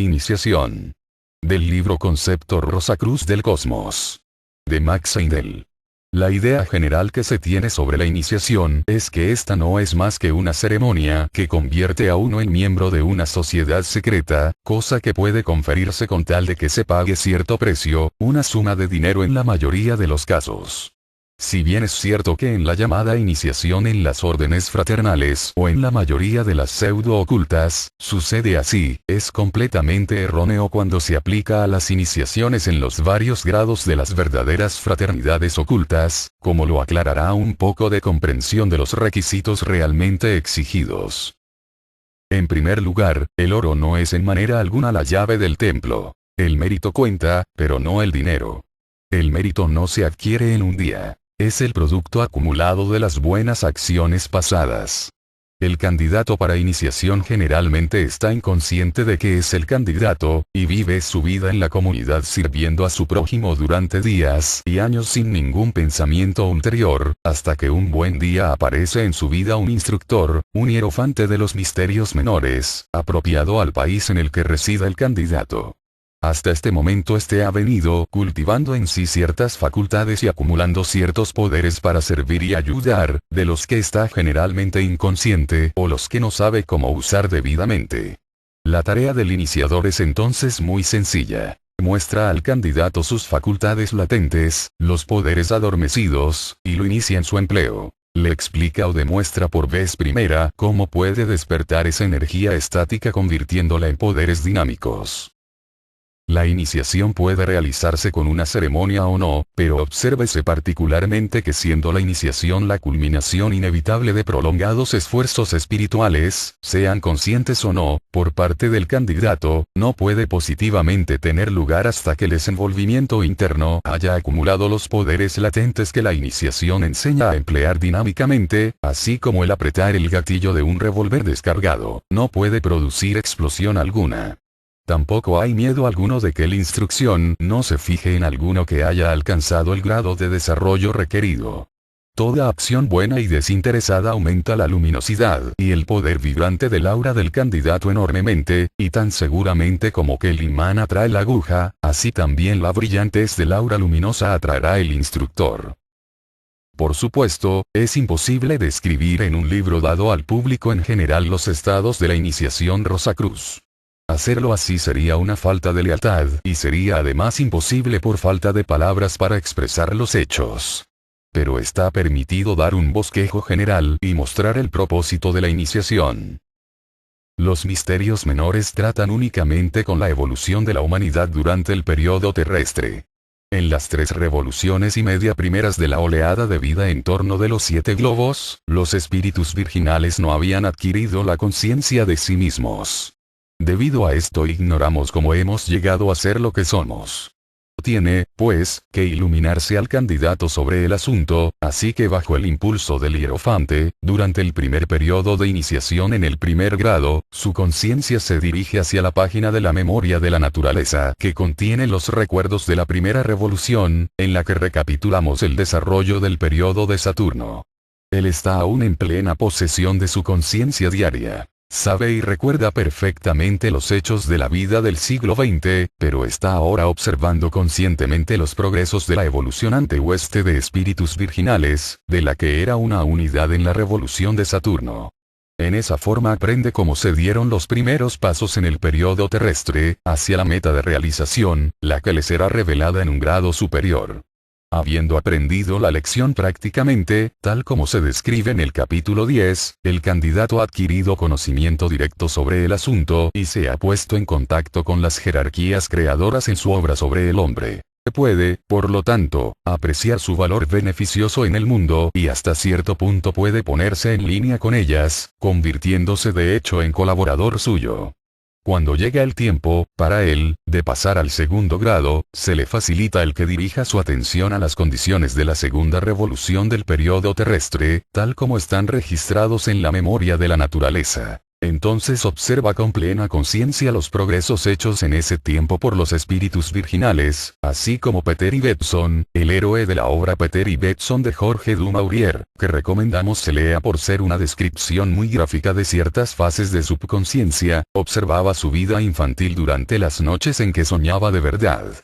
iniciación. Del libro Concepto Rosacruz del Cosmos. De Max Seidel. La idea general que se tiene sobre la iniciación es que esta no es más que una ceremonia que convierte a uno en miembro de una sociedad secreta, cosa que puede conferirse con tal de que se pague cierto precio, una suma de dinero en la mayoría de los casos. Si bien es cierto que en la llamada iniciación en las órdenes fraternales o en la mayoría de las pseudo-ocultas, sucede así, es completamente erróneo cuando se aplica a las iniciaciones en los varios grados de las verdaderas fraternidades ocultas, como lo aclarará un poco de comprensión de los requisitos realmente exigidos. En primer lugar, el oro no es en manera alguna la llave del templo. El mérito cuenta, pero no el dinero. El mérito no se adquiere en un día. Es el producto acumulado de las buenas acciones pasadas. El candidato para iniciación generalmente está inconsciente de que es el candidato, y vive su vida en la comunidad sirviendo a su prójimo durante días y años sin ningún pensamiento ulterior, hasta que un buen día aparece en su vida un instructor, un hierofante de los misterios menores, apropiado al país en el que resida el candidato. Hasta este momento ha venido cultivando en sí ciertas facultades y acumulando ciertos poderes para servir y ayudar, de los que está generalmente inconsciente o los que no sabe cómo usar debidamente. La tarea del iniciador es entonces muy sencilla. Muestra al candidato sus facultades latentes, los poderes adormecidos, y lo inicia en su empleo. Le explica o demuestra por vez primera cómo puede despertar esa energía estática convirtiéndola en poderes dinámicos. La iniciación puede realizarse con una ceremonia o no, pero obsérvese particularmente que siendo la iniciación la culminación inevitable de prolongados esfuerzos espirituales, sean conscientes o no, por parte del candidato, no puede positivamente tener lugar hasta que el desenvolvimiento interno haya acumulado los poderes latentes que la iniciación enseña a emplear dinámicamente, así como el apretar el gatillo de un revólver descargado, no puede producir explosión alguna. Tampoco hay miedo alguno de que la instrucción no se fije en alguno que haya alcanzado el grado de desarrollo requerido. Toda acción buena y desinteresada aumenta la luminosidad y el poder vibrante del aura del candidato enormemente, y tan seguramente como que el imán atrae la aguja, así también la brillantez del aura luminosa atraerá el instructor. Por supuesto, es imposible describir en un libro dado al público en general los estados de la iniciación Rosacruz. Hacerlo así sería una falta de lealtad y sería además imposible por falta de palabras para expresar los hechos. Pero está permitido dar un bosquejo general y mostrar el propósito de la iniciación. Los misterios menores tratan únicamente con la evolución de la humanidad durante el periodo terrestre. En las 3 revoluciones y media primeras de la oleada de vida en torno de los 7 globos, los espíritus virginales no habían adquirido la conciencia de sí mismos. Debido a esto ignoramos cómo hemos llegado a ser lo que somos. Tiene, pues, que iluminarse al candidato sobre el asunto, así que bajo el impulso del hierofante, durante el primer periodo de iniciación en el primer grado, su conciencia se dirige hacia la página de la memoria de la naturaleza que contiene los recuerdos de la primera revolución, en la que recapitulamos el desarrollo del periodo de Saturno. Él está aún en plena posesión de su conciencia diaria. Sabe y recuerda perfectamente los hechos de la vida del siglo XX, pero está ahora observando conscientemente los progresos de la evolucionante hueste de espíritus virginales, de la que era una unidad en la revolución de Saturno. En esa forma aprende cómo se dieron los primeros pasos en el periodo terrestre, hacia la meta de realización, la que le será revelada en un grado superior. Habiendo aprendido la lección prácticamente, tal como se describe en el capítulo 10, el candidato ha adquirido conocimiento directo sobre el asunto y se ha puesto en contacto con las jerarquías creadoras en su obra sobre el hombre. Puede, por lo tanto, apreciar su valor beneficioso en el mundo y hasta cierto punto puede ponerse en línea con ellas, convirtiéndose de hecho en colaborador suyo. Cuando llega el tiempo, para él, de pasar al segundo grado, se le facilita el que dirija su atención a las condiciones de la segunda revolución del periodo terrestre, tal como están registrados en la memoria de la naturaleza. Entonces observa con plena conciencia los progresos hechos en ese tiempo por los espíritus virginales, así como Peter Ibbetson, el héroe de la obra Peter Ibbetson de Jorge Du Maurier, que recomendamos se lea por ser una descripción muy gráfica de ciertas fases de subconsciencia, observaba su vida infantil durante las noches en que soñaba de verdad.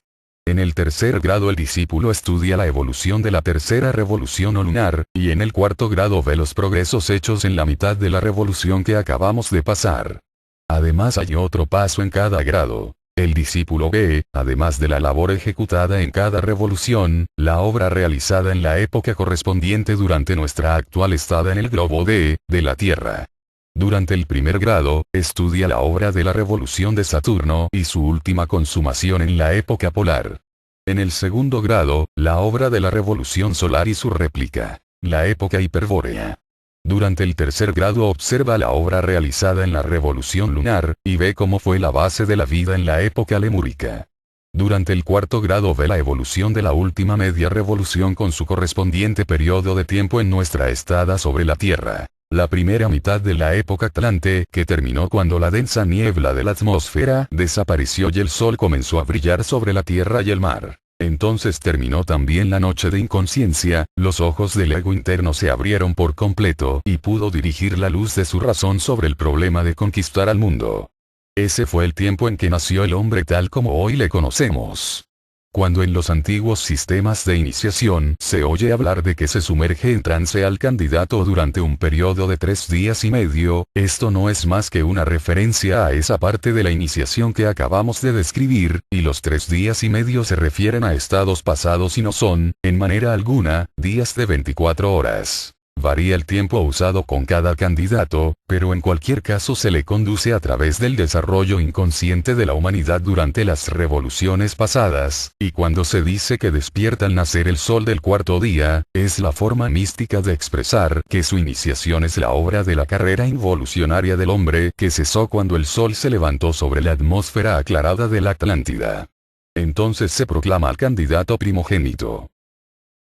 En el tercer grado el discípulo estudia la evolución de la tercera revolución lunar, y en el cuarto grado ve los progresos hechos en la mitad de la revolución que acabamos de pasar. Además hay otro paso en cada grado. El discípulo ve, además de la labor ejecutada en cada revolución, la obra realizada en la época correspondiente durante nuestra actual estada en el globo de la Tierra. Durante el primer grado, estudia la obra de la revolución de Saturno y su última consumación en la época polar. En el segundo grado, la obra de la revolución solar y su réplica, la época hiperbórea. Durante el tercer grado observa la obra realizada en la revolución lunar, y ve cómo fue la base de la vida en la época lemúrica. Durante el cuarto grado ve la evolución de la última media revolución con su correspondiente periodo de tiempo en nuestra estada sobre la Tierra. La primera mitad de la época Atlante, que terminó cuando la densa niebla de la atmósfera desapareció y el sol comenzó a brillar sobre la tierra y el mar. Entonces terminó también la noche de inconsciencia, los ojos del ego interno se abrieron por completo y pudo dirigir la luz de su razón sobre el problema de conquistar al mundo. Ese fue el tiempo en que nació el hombre tal como hoy le conocemos. Cuando en los antiguos sistemas de iniciación se oye hablar de que se sumerge en trance al candidato durante un periodo de 3 días y medio, esto no es más que una referencia a esa parte de la iniciación que acabamos de describir, y los 3 días y medio se refieren a estados pasados y no son, en manera alguna, días de 24 horas. Varía el tiempo usado con cada candidato, pero en cualquier caso se le conduce a través del desarrollo inconsciente de la humanidad durante las revoluciones pasadas, y cuando se dice que despierta al nacer el sol del cuarto día, es la forma mística de expresar que su iniciación es la obra de la carrera involucionaria del hombre que cesó cuando el sol se levantó sobre la atmósfera aclarada de la Atlántida. Entonces se proclama al candidato primogénito.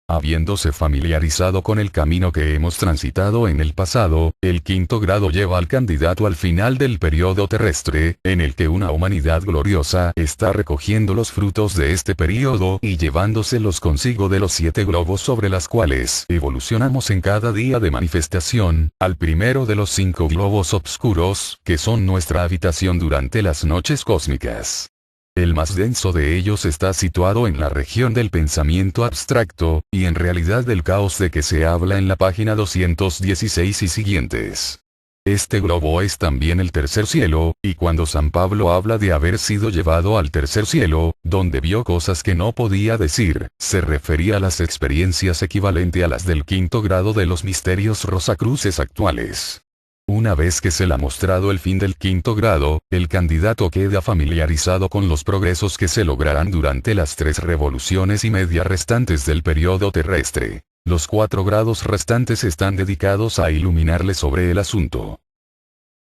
Habiéndose familiarizado con el camino que hemos transitado en el pasado, el quinto grado lleva al candidato al final del periodo terrestre, en el que una humanidad gloriosa está recogiendo los frutos de este periodo y llevándoselos consigo de los 7 globos sobre las cuales evolucionamos en cada día de manifestación, al primero de los 5 globos obscuros, que son nuestra habitación durante las noches cósmicas. El más denso de ellos está situado en la región del pensamiento abstracto, y en realidad del caos de que se habla en la página 216 y siguientes. Este globo es también el tercer cielo, y cuando San Pablo habla de haber sido llevado al tercer cielo, donde vio cosas que no podía decir, se refería a las experiencias equivalentes a las del quinto grado de los misterios rosacruces actuales. Una vez que se le ha mostrado el fin del quinto grado, el candidato queda familiarizado con los progresos que se lograrán durante las 3 revoluciones y media restantes del periodo terrestre. Los 4 grados restantes están dedicados a iluminarle sobre el asunto.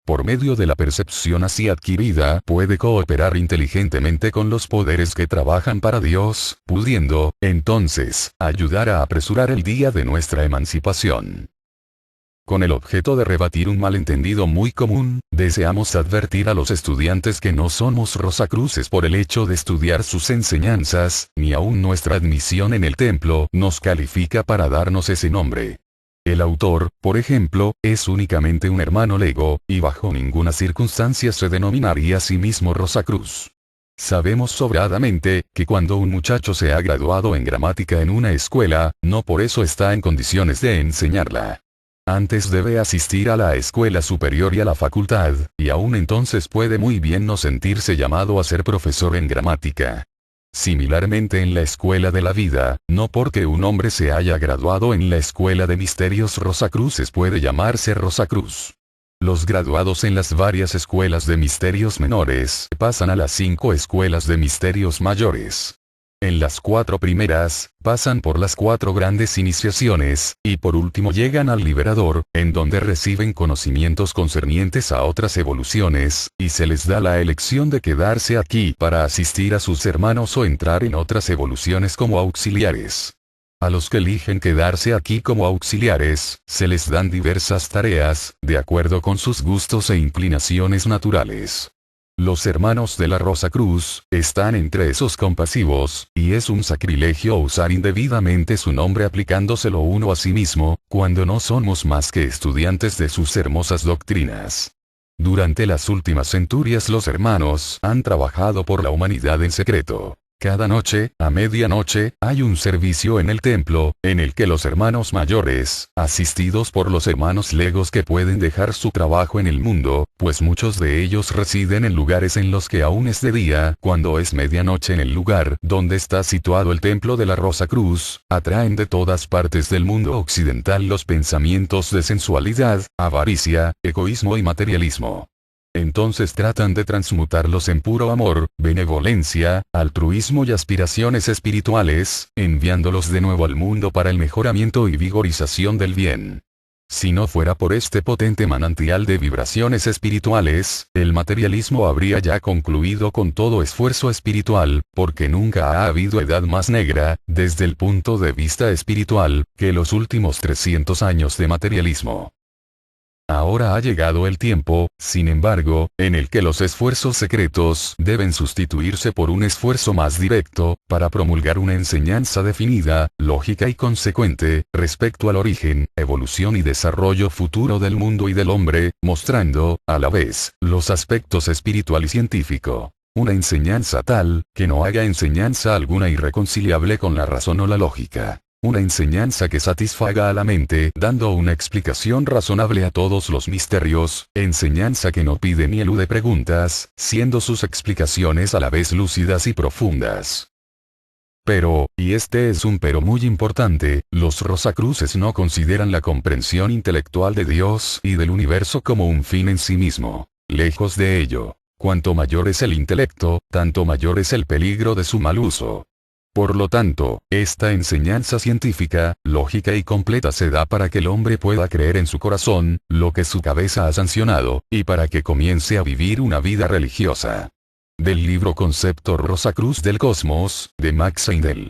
Por medio de la percepción así adquirida, puede cooperar inteligentemente con los poderes que trabajan para Dios, pudiendo, entonces, ayudar a apresurar el día de nuestra emancipación. Con el objeto de rebatir un malentendido muy común, deseamos advertir a los estudiantes que no somos rosacruces por el hecho de estudiar sus enseñanzas, ni aun nuestra admisión en el templo nos califica para darnos ese nombre. El autor, por ejemplo, es únicamente un hermano lego, y bajo ninguna circunstancia se denominaría a sí mismo Rosacruz. Sabemos sobradamente, que cuando un muchacho se ha graduado en gramática en una escuela, no por eso está en condiciones de enseñarla. Antes debe asistir a la escuela superior y a la facultad, y aún entonces puede muy bien no sentirse llamado a ser profesor en gramática. Similarmente en la escuela de la vida, no porque un hombre se haya graduado en la escuela de misterios Rosacruces puede llamarse Rosacruz. Los graduados en las varias escuelas de misterios menores pasan a las 5 escuelas de misterios mayores. En las 4 primeras, pasan por las 4 grandes iniciaciones, y por último llegan al Liberador, en donde reciben conocimientos concernientes a otras evoluciones, y se les da la elección de quedarse aquí para asistir a sus hermanos o entrar en otras evoluciones como auxiliares. A los que eligen quedarse aquí como auxiliares, se les dan diversas tareas, de acuerdo con sus gustos e inclinaciones naturales. Los hermanos de la Rosa Cruz están entre esos compasivos, y es un sacrilegio usar indebidamente su nombre aplicándoselo uno a sí mismo, cuando no somos más que estudiantes de sus hermosas doctrinas. Durante las últimas centurias los hermanos han trabajado por la humanidad en secreto. Cada noche, a medianoche, hay un servicio en el templo, en el que los hermanos mayores, asistidos por los hermanos legos que pueden dejar su trabajo en el mundo, pues muchos de ellos residen en lugares en los que aún es de día, cuando es medianoche en el lugar donde está situado el templo de la Rosa Cruz, atraen de todas partes del mundo occidental los pensamientos de sensualidad, avaricia, egoísmo y materialismo. Entonces tratan de transmutarlos en puro amor, benevolencia, altruismo y aspiraciones espirituales, enviándolos de nuevo al mundo para el mejoramiento y vigorización del bien. Si no fuera por este potente manantial de vibraciones espirituales, el materialismo habría ya concluido con todo esfuerzo espiritual, porque nunca ha habido edad más negra, desde el punto de vista espiritual, que los últimos 300 años de materialismo. Ahora ha llegado el tiempo, sin embargo, en el que los esfuerzos secretos deben sustituirse por un esfuerzo más directo, para promulgar una enseñanza definida, lógica y consecuente, respecto al origen, evolución y desarrollo futuro del mundo y del hombre, mostrando, a la vez, los aspectos espiritual y científico. Una enseñanza tal, que no haya enseñanza alguna irreconciliable con la razón o la lógica. Una enseñanza que satisfaga a la mente dando una explicación razonable a todos los misterios, enseñanza que no pide ni elude preguntas, siendo sus explicaciones a la vez lúcidas y profundas. Pero, y este es un pero muy importante, los Rosacruces no consideran la comprensión intelectual de Dios y del universo como un fin en sí mismo. Lejos de ello. Cuanto mayor es el intelecto, tanto mayor es el peligro de su mal uso. Por lo tanto, esta enseñanza científica, lógica y completa se da para que el hombre pueda creer en su corazón, lo que su cabeza ha sancionado, y para que comience a vivir una vida religiosa. Del libro Concepto Rosacruz del Cosmos, de Max Heindel.